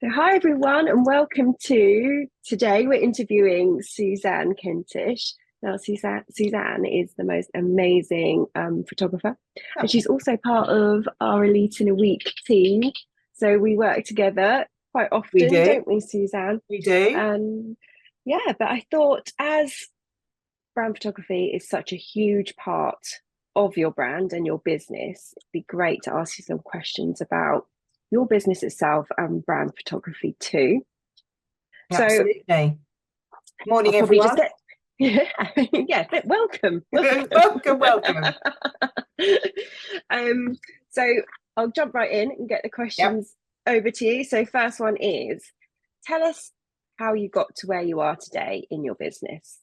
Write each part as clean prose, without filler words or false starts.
So hi everyone, and welcome to today. We're interviewing Suzanne Kentish. Now, Suzanne is the most amazing photographer, and Oh, she's also part of our Elite in a Week team. So we work together quite we often, do. don't we, Suzanne? We do. And yeah, but I thought as brand photography is such a huge part of your brand and your business, it'd be great to ask you some questions about your business itself and brand photography too. So Absolutely. I'll Morning, probably just everyone. get yeah, yeah, welcome, welcome. Welcome, welcome. um, so I'll jump right in and get the Yep. questions over to you. So first one is, tell us how you got to where you are today in your business.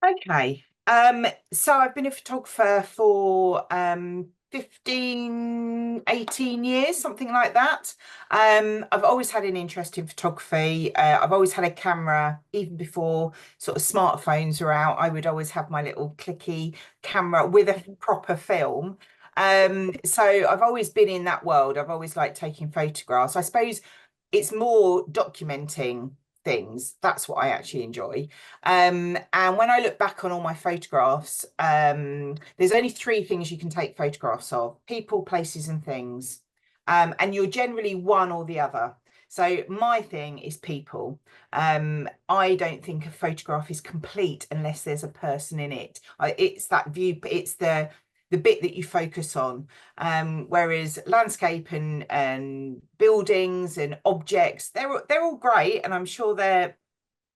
Okay. So I've been a photographer for 15, 18 years, something like that. I've always had an interest in photography. I've always had a camera, even before sort of smartphones were out. I would always have my little clicky camera with a proper film. So I've always been in that world. I've always liked taking photographs. I suppose it's more documenting things. That's what I actually enjoy. And when I look back on all my photographs, there's only three things you can take photographs of: people, places, and things. And you're generally one or the other. So my thing is people. I don't think a photograph is complete unless there's a person in it. It's that view, it's the bit that you focus on. Whereas landscape and buildings and objects, they're all great, and I'm sure they're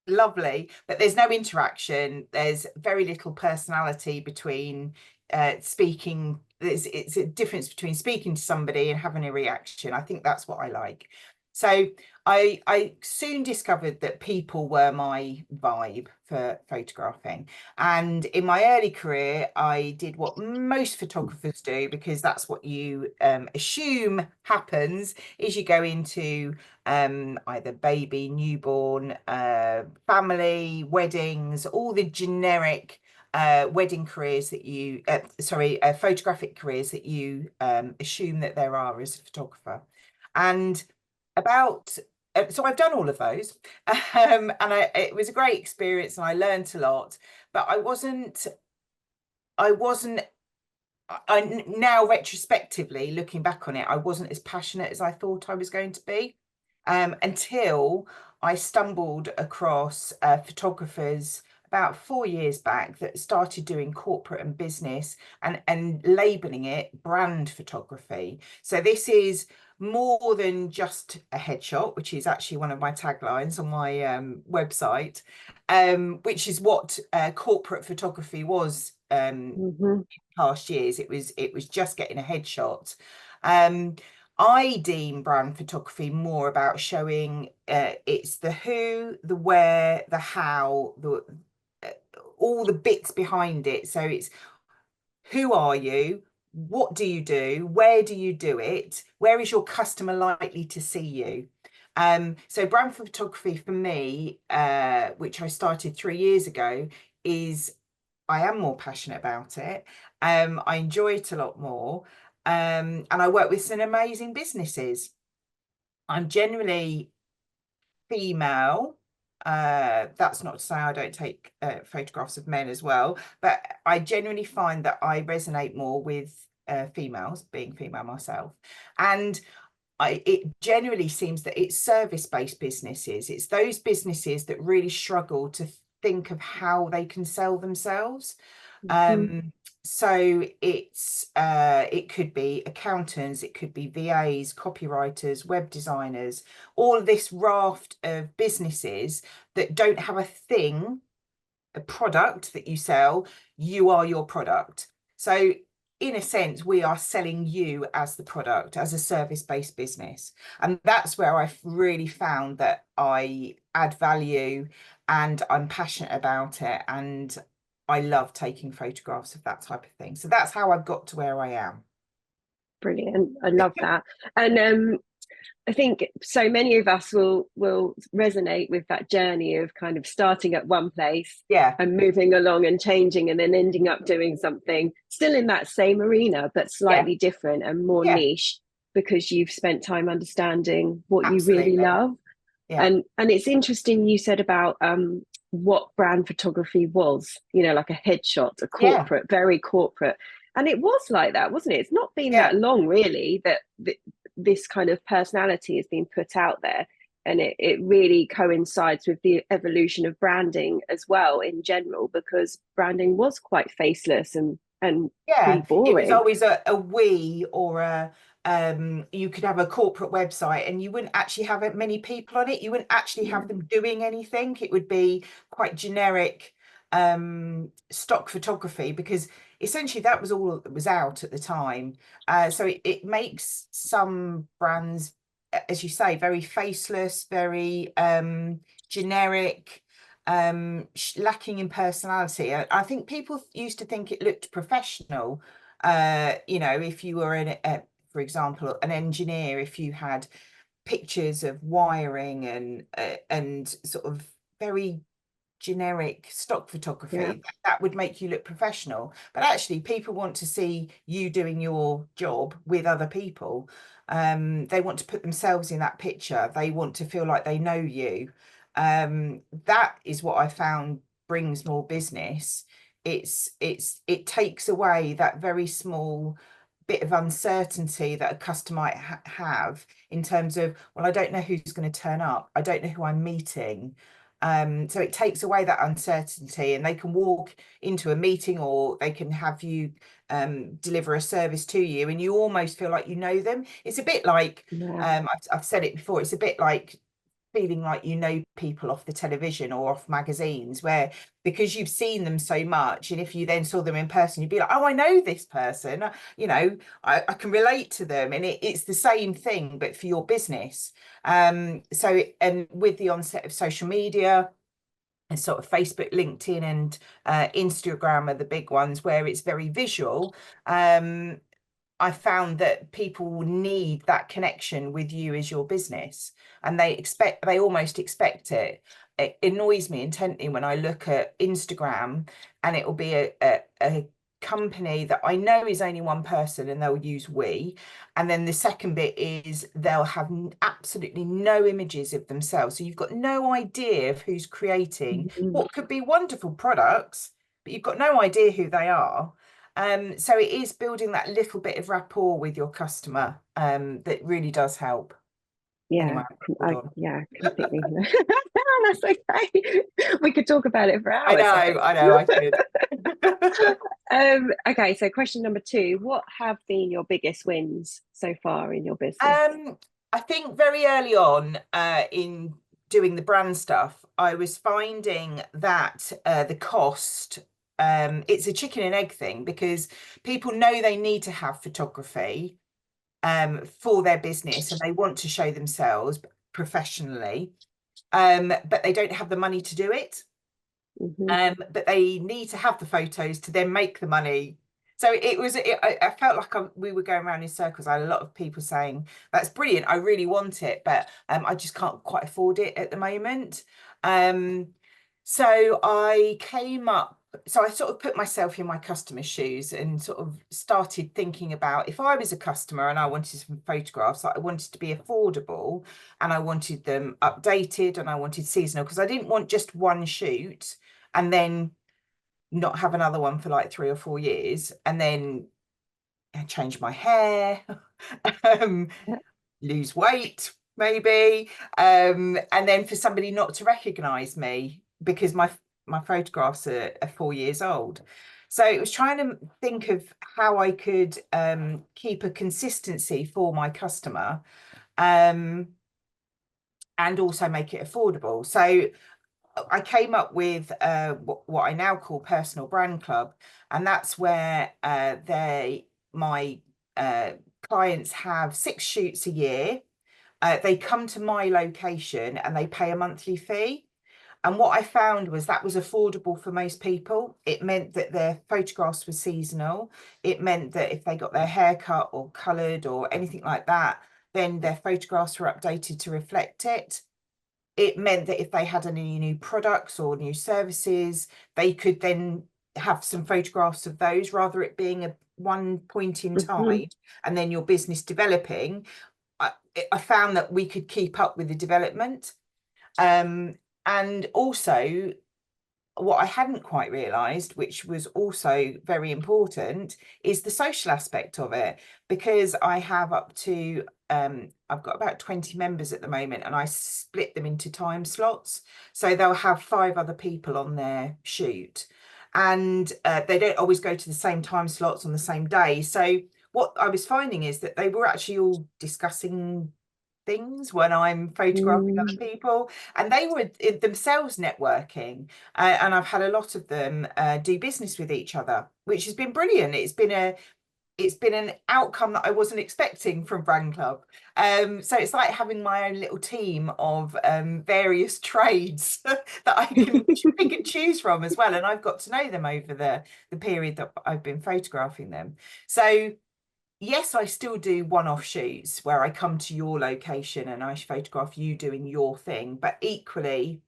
lovely, but there's no interaction. There's very little personality between speaking. It's a difference between speaking to somebody and having a reaction. I think that's what I like. So I soon discovered that people were my vibe for photographing. And in my early career, I did what most photographers do, because that's what you assume happens, is you go into either baby, newborn, family, weddings, all the generic wedding careers that you, photographic careers that you assume that there are as a photographer. And about so I've done all of those, it was a great experience, and I learned a lot. But I wasn't. Now retrospectively looking back on it, I wasn't as passionate as I thought I was going to be, until I stumbled across photographers about 4 years back that started doing corporate and business and labeling it brand photography. So this is more than just a headshot, which is actually one of my taglines on my website, which is what corporate photography was Mhm. past years. It was just getting a headshot. Um, I deem brand photography more about showing it's the who, the where, the how, the uh, all the bits behind it. So it's who are you? What do you do? Where do you do it? Where is your customer likely to see you? So brand photography for me, which I started 3 years ago, is I am more passionate about it. I enjoy it a lot more. And I work with some amazing businesses. I'm generally female. That's not to say I don't take photographs of men as well, but I genuinely find that I resonate more with females, being female myself. And it generally seems that it's service-based businesses. It's those businesses that really struggle to think of how they can sell themselves. Mhm. Um, so it could be accountants, it could be VAs, copywriters, web designers, all of this raft of businesses that don't have a thing, a product that you sell. You are your product. So in a sense, we are selling you as the product, as a service-based business. And that's where I've really found that I add value and I'm passionate about it. And I love taking photographs of that type of thing. So that's how I've got to where I am. Brilliant. I love that. And I think so many of us will resonate with that journey of kind of starting at one place Yeah, and moving along and changing and then ending up doing something still in that same arena but yeah, slightly different and more yeah, niche because you've spent time understanding what you really absolutely. love. Yeah. And it's interesting you said about what brand photography was, like a headshot, a Yeah. corporate, very corporate. And it was like that, wasn't it? It's not been Yeah. that long, really, that this kind of personality has been put out there. And it really coincides with the evolution of branding as well in general, because branding was quite faceless and Yeah, pretty it was boring. always a we or a you could have a corporate website and you wouldn't actually have many people on it. You wouldn't actually have Yeah. them doing anything. It would be quite generic stock photography because essentially that was all that was out at the time. So it makes some brands, as you say, very faceless, very generic, lacking in personality. I think people used to think it looked professional. If you were for example, an engineer, if you had pictures of wiring and sort of very generic stock Yeah. photography, that would make you look professional. But actually, people want to see you doing your job with other people. They want to put themselves in that picture. They want to feel like they know you. That is what I found brings more business. It takes away that very small bit of uncertainty that a customer might have in terms of, well, I don't know who's going to turn up. I don't know who I'm meeting. So it takes away that uncertainty, and they can walk into a meeting or they can have you deliver a service to you, and you almost feel like you know them. It's a bit like Yeah. I've said it before. It's a bit like feeling like you know people off the television or off magazines, where because you've seen them so much, and if you then saw them in person, you'd be like, oh, I know this person. I can relate to them, and it's the same thing, but for your business. And with the onset of social media and sort of Facebook, LinkedIn, and Instagram are the big ones where it's very visual. I found that people need that connection with you as your business, and they almost expect it. It annoys me intently when I look at Instagram and it will be a company that I know is only one person and they'll use we. And then the second bit is they'll have absolutely no images of themselves. So you've got no idea of who's creating Mhm. what could be wonderful products, but you've got no idea who they are. So it is building that little bit of rapport with your customer that really does help. Yeah, Anyway, hold on. yeah, completely. That's okay. We could talk about it for hours, I think. I know, I could. Okay, so question number two, what have been your biggest wins so far in your business? Um, I think very early on in doing the brand stuff, I was finding that the cost, it's a chicken and egg thing because people know they need to have photography for their business and they want to show themselves professionally, but they don't have the money to do it. Hmm. But they need to have the photos to then make the money. So I felt like we were going around in circles. I had a lot of people saying, that's brilliant. I really want it, but I just can't quite afford it at the moment. Um, so I came up, so I sort of put myself in my customer's shoes and sort of started thinking about if I was a customer and I wanted some photographs, that I wanted to be affordable and I wanted them updated and I wanted seasonal because I didn't want just one shoot and then not have another one for like 3 or 4 years and then change my hair, um, Yeah. lose weight, maybe, and then for somebody not to recognize me because my photographs are 4 years old. So it was trying to think of how I could keep a consistency for my customer um, and also make it affordable. So I came up with what I now call Personal Brand Club, and that's where my clients have 6 shoots a year. They come to my location and they pay a monthly fee. And what I found was that was affordable for most people. It meant that their photographs were seasonal. It meant that if they got their hair cut or coloured or anything like that, then their photographs were updated to reflect it. It meant that if they had any new products or new services, they could then have some photographs of those rather it being a one point in Hmm. time and then your business developing. I found that we could keep up with the development. And also, what I hadn't quite realised, which was also very important, is the social aspect of it. Because I have up to, I've got about 20 members at the moment, and I split them into time slots. So they'll have 5 other people on their shoot, and they don't always go to the same time slots on the same day. So what I was finding is that they were actually all discussing things when I'm photographing other Mm, people, and they were themselves networking. And I've had a lot of them do business with each other, which has been brilliant. It's been an outcome that I wasn't expecting from Brand Club. So it's like having my own little team of various trades that I can pick and choose from as well. And I've got to know them over the period that I've been photographing them. So yes, I still do one-off shoots where I come to your location and I photograph you doing your thing. But equally,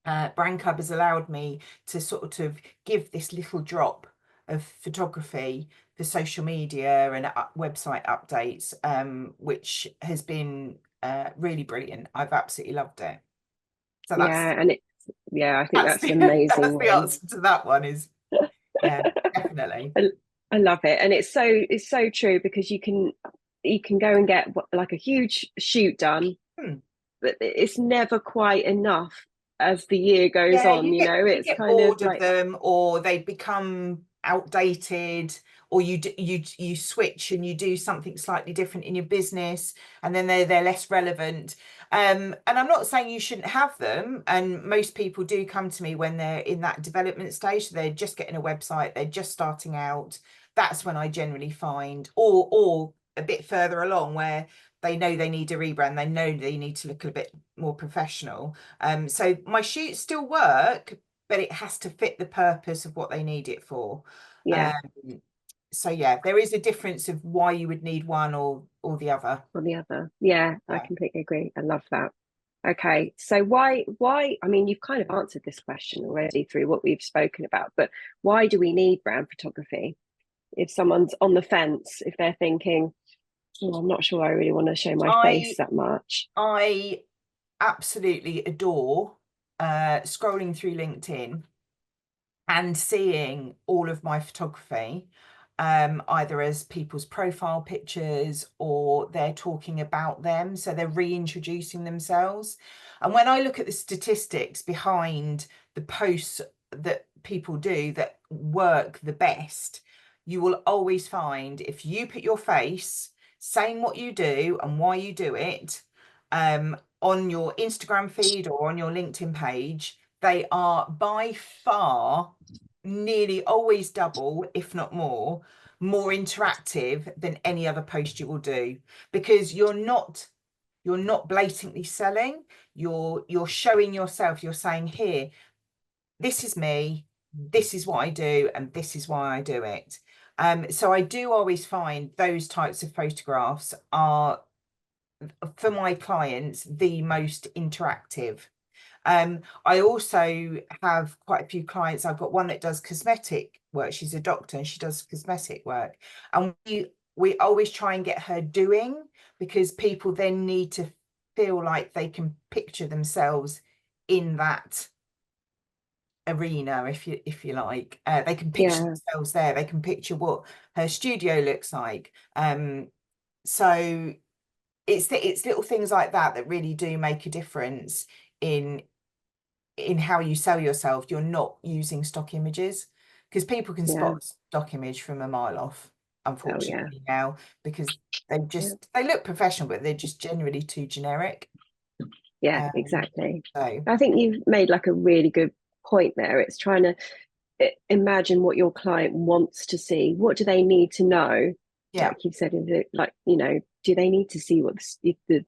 Brand Club has allowed me to sort of give this little drop of photography for social media and website updates, which has been really brilliant. I've absolutely loved it. So yeah, and it's yeah, I think that's that's the an amazing that's the one. answer to that one is yeah, definitely. I, I love it, and it's so true because you can go and get like a huge shoot done, Hmm. but it's never quite enough as the year goes Yeah, on. you get you It's get kind of bored of like them, or they become outdated, or you switch and you do something slightly different in your business, and then they're less relevant. And I'm not saying you shouldn't have them, and most people do come to me when they're in that development stage. So they're just getting a website, they're just starting out. That's when I generally find, or a bit further along where they know they need a rebrand, they know they need to look a bit more professional. So my shoots still work, but it has to fit the purpose of what they need it for. yeah, Um, so yeah, there is a difference of why you would need one or the other. or the other. Yeah, I Yeah. completely agree. I love that. Okay, so why? I mean, you've kind of answered this question already through what we've spoken about, but why do we need brand photography? If someone's on the fence, if they're thinking, oh, I'm not sure I really want to show my face I that much. I absolutely adore scrolling through LinkedIn and seeing all of my photography, either as people's profile pictures or they're talking about them. So they're reintroducing themselves. And when I look at the statistics behind the posts that people do that work the best, you will always find if you put your face saying what you do and why you do it, on your Instagram feed or on your LinkedIn page, they are by far nearly always double, if not more interactive than any other post you will do, because you're not blatantly selling, you're showing yourself, you're saying, here, this is me, this is what I do, and this is why I do it. So I do always find those types of photographs are, for my clients, the most interactive. I also have quite a few clients. I've got one that does cosmetic work. She's a doctor and she does cosmetic work. And we always try and get her doing, because people then need to feel like they can picture themselves in that arena, if you like. They can picture Yeah, themselves there. They can picture what her studio looks like. So it's little things like that that really do make a difference in how you sell yourself. You're not using stock images, because people can yeah, spot stock image from a mile off, oh yeah, unfortunately now, because yeah, they look professional, but they're just generally too generic. yeah, Um, exactly. so I think you've made like a really good point there. It's trying to imagine what your client wants to see. What do they need to know? yeah, Like you said, is it like, do they need to see what the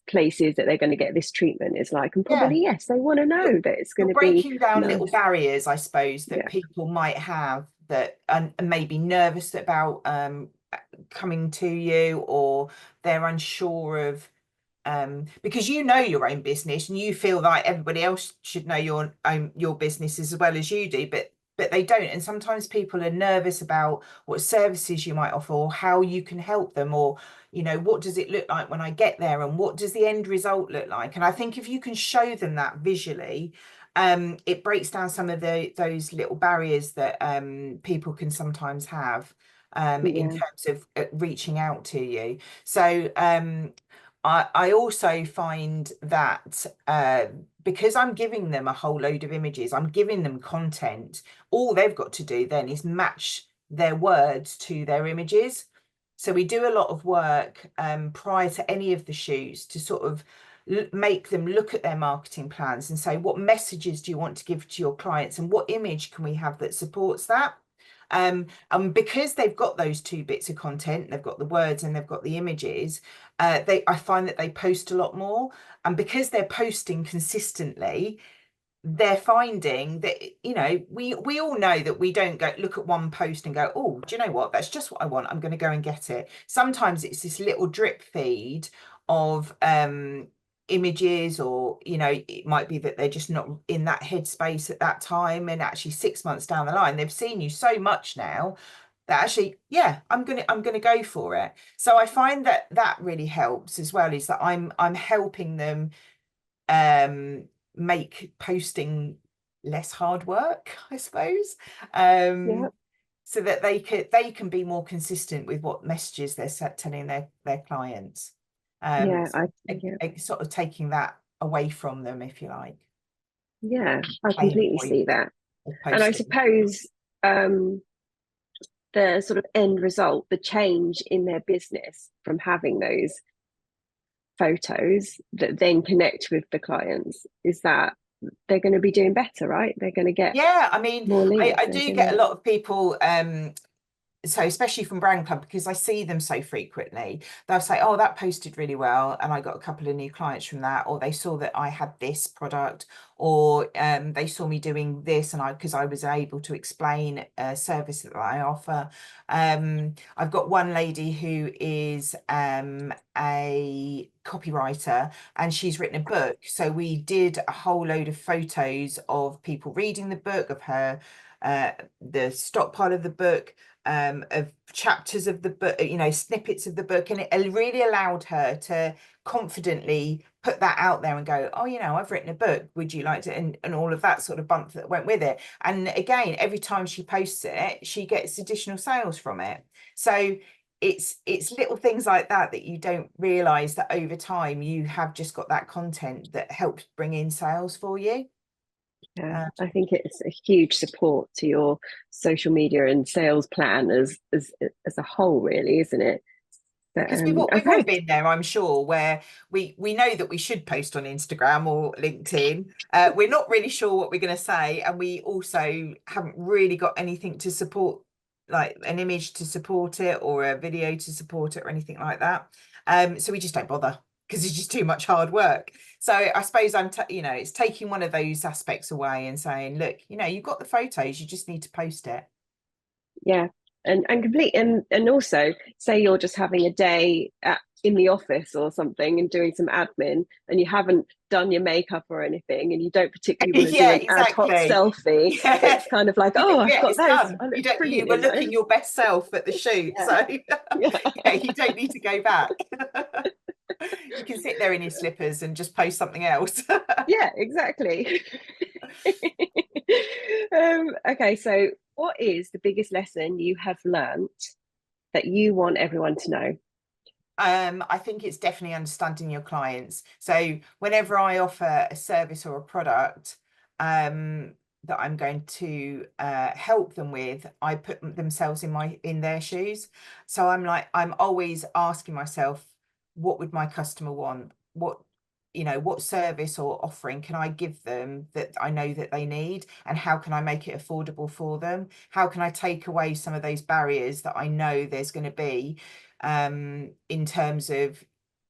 places that they're going to get this treatment is like? And yeah. probably, yes, they want to You're, know that it's you're going to be breaking down little nice. barriers, I suppose, that Yeah, people might have, that and maybe nervous about coming to you, or they're unsure of, because you know your own business and you feel like everybody else should know your business as well as you do, but but they don't. And sometimes people are nervous about what services you might offer or how you can help them, or what does it look like when I get there, and what does the end result look like? And I think if you can show them that visually, it breaks down some of those little barriers that people can sometimes have in Yeah. terms of reaching out to you. So I also find that because I'm giving them a whole load of images, I'm giving them content, all they've got to do then is match their words to their images. So we do a lot of work prior to any of the shoots to sort of make them look at their marketing plans and say, what messages do you want to give to your clients, and what image can we have that supports that? And because they've got those two bits of content, they've got the words and they've got the images, I find that they post a lot more. And because they're posting consistently, they're finding that, we all know that we don't go look at one post and go, oh, do you know what? That's just what I want. I'm going to go and get it. Sometimes it's this little drip feed of images, or it might be that they're just not in that headspace at that time, and actually 6 months down the line they've seen you so much now that actually, yeah, I'm gonna go for it. So I find that that really helps as well, is that I'm helping them um make posting less hard work, I suppose, Yeah. so that they can be more consistent with what messages they're telling their clients. Yeah. So Yeah. sort of taking that away from them, if you like, Yeah. I pain completely point see that. of And I posting. suppose um, the sort of end result, the change in their business from having those photos that then connect with the clients is that they're going to be doing better, right? They're going to get Yeah, I mean, more I, leads. I They're do going get to, a lot of people so especially from Brand Club, because I see them so frequently, they'll say, oh, that posted really well, and I got a couple of new clients from that, or they saw that I had this product, or they saw me doing this, and because I was able to explain a service that I offer. I've got one lady who is a copywriter, and she's written a book, so we did a whole load of photos of people reading the book, of her the stockpile of the book, of chapters of the book, snippets of the book, and it really allowed her to confidently put that out there and go, oh, I've written a book, would you like to, and all of that sort of bump that went with it. And again, every time she posts it, she gets additional sales from it. So it's little things like that that you don't realize, that over time you have just got that content that helps bring in sales for you. yeah, uh, I think it's a huge support to your social media and sales plan as a whole, really, isn't it? But Because we've all okay, been there, I'm sure, where we know that we should post on Instagram or LinkedIn. We're not really sure what we're going to say, and we also haven't really got anything to support, like an image to support it, or a video to support it, or anything like that. So we just don't bother, because it's just too much hard work. So I suppose it's taking one of those aspects away and saying, look, you've got the photos, you just need to post it. yeah, and complete and also say you're just having a day in the office or something and doing some admin, and you haven't done your makeup or anything, and you don't particularly want to do Yeah, an ad hoc exactly. selfie. Yeah. It's kind of like, oh, I've Yeah, got it's those. done. I You look don't, you brilliant were in those. looking your best self at the shoot. Yeah, So yeah, yeah, you don't need to go back. You can sit there in your slippers and just post something else. yeah, exactly. Okay, so what is the biggest lesson you have learnt that you want everyone to know? I think it's definitely understanding your clients. So whenever I offer a service or a product that I'm going to help them with, I put themselves in their shoes. So I'm always asking myself, what would my customer want? What service or offering can I give them that I know that they need, and how can I make it affordable for them? How can I take away some of those barriers that I know there's going to be, in terms of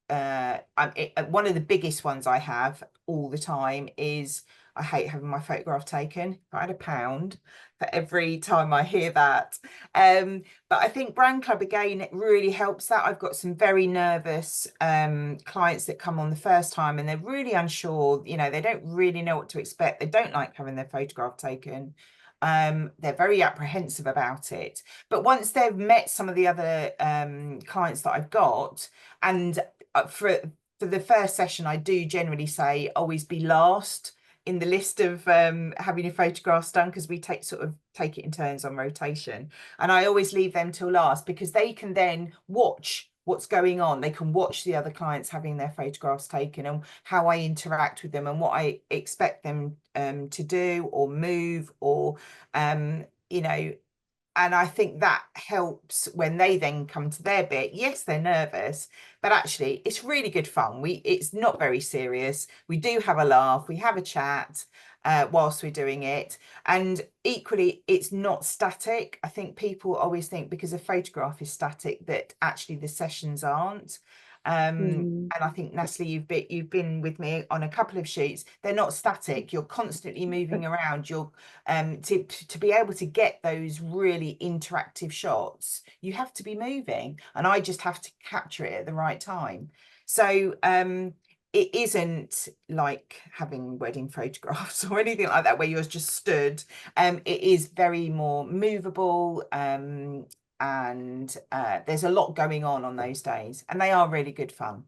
one of the biggest ones I have all the time is, I hate having my photograph taken. If I had £1 for every time I hear that. But I think Brand Club, again, it really helps that. I've got some very nervous clients that come on the first time, and they're really unsure, they don't really know what to expect. They don't like having their photograph taken. They're very apprehensive about it. But once they've met some of the other clients that I've got, and for the first session, I do generally say always be last in the list of having your photographs done, because we take it in turns on rotation. And I always leave them till last, because they can then watch what's going on. They can watch the other clients having their photographs taken, and how I interact with them, and what I expect them to do or move, or you know, and I think that helps when they then come to their bit. Yes, they're nervous, but actually it's really good fun. It's not very serious. We do have a laugh, we have a chat whilst we're doing it. And equally, it's not static. I think people always think because a photograph is static that actually the sessions aren't. Mm. And I think, Natalie, you've been with me on a couple of shoots. They're not static. You're constantly moving around. You're to be able to get those really interactive shots, you have to be moving, and I just have to capture it at the right time. So it isn't like having wedding photographs or anything like that where you're just stood. It is very more movable, and there's a lot going on those days, and they are really good fun.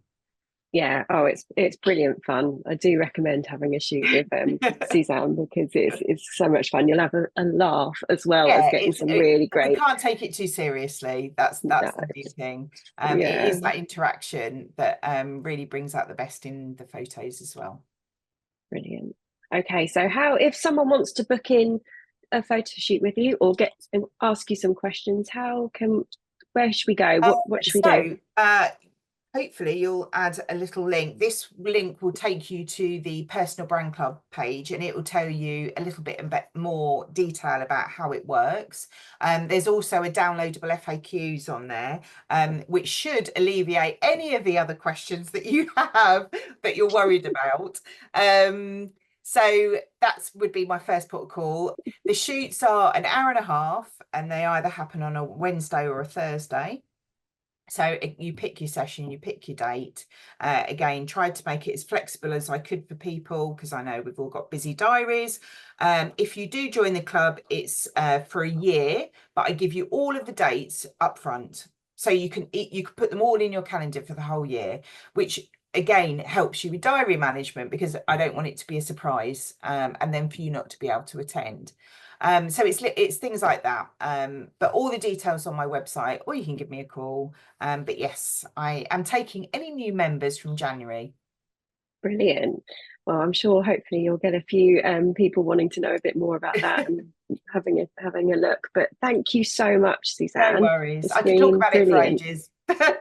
Yeah, oh, it's brilliant fun. I do recommend having a shoot with Suzanne, because it's so much fun. You'll have a laugh as well as Yeah, getting some really we great. can't take it too seriously. No, That's the main thing. It yeah, is that interaction that really brings out the best in the photos as well. brilliant. Okay, so how if someone wants to book in a photo shoot with you or get ask you some questions, how can where should we go? What should we do? So hopefully you'll add a little link. This link will take you to the Personal Brand Club page, and it will tell you a little bit more detail about how it works. There's also a downloadable FAQs on there, which should alleviate any of the other questions that you have that you're worried about. So that would be my first port of call. The shoots are an hour and a half, and they either happen on a Wednesday or a Thursday. So you pick your session, you pick your date. Again, tried to make it as flexible as I could for people, because I know we've all got busy diaries. If you do join the club, it's for a year, but I give you all of the dates up front. So you can put them all in your calendar for the whole year, which again helps you with diary management, because I don't want it to be a surprise, and then for you not to be able to attend. So it's things like that. But all the details on my website, or you can give me a call. But yes, I am taking any new members from January. Brilliant. Well, I'm sure hopefully you'll get a few people wanting to know a bit more about that and having a look. But thank you so much, No Suzanne. worries. It's I could talk been about it for brilliant. ages. We'll have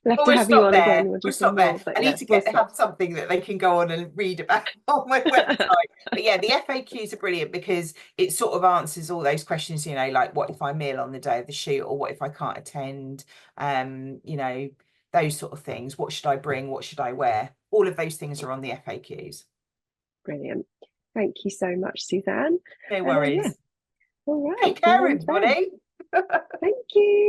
But to we'll have you stop on again. there. We'll do We'll some stop there. more. But I need yeah, to we'll have stop. something that they can go on and read about on my website. But yeah, the FAQs are brilliant, because it sort of answers all those questions, like what if I meal on the day of the shoot, or what if I can't attend? Those sort of things. What should I bring? What should I wear? All of those things are on the FAQs. Brilliant. Thank you so much, Suzanne. No Yeah. worries. All right. Take See you care, on then. everybody. Thank you.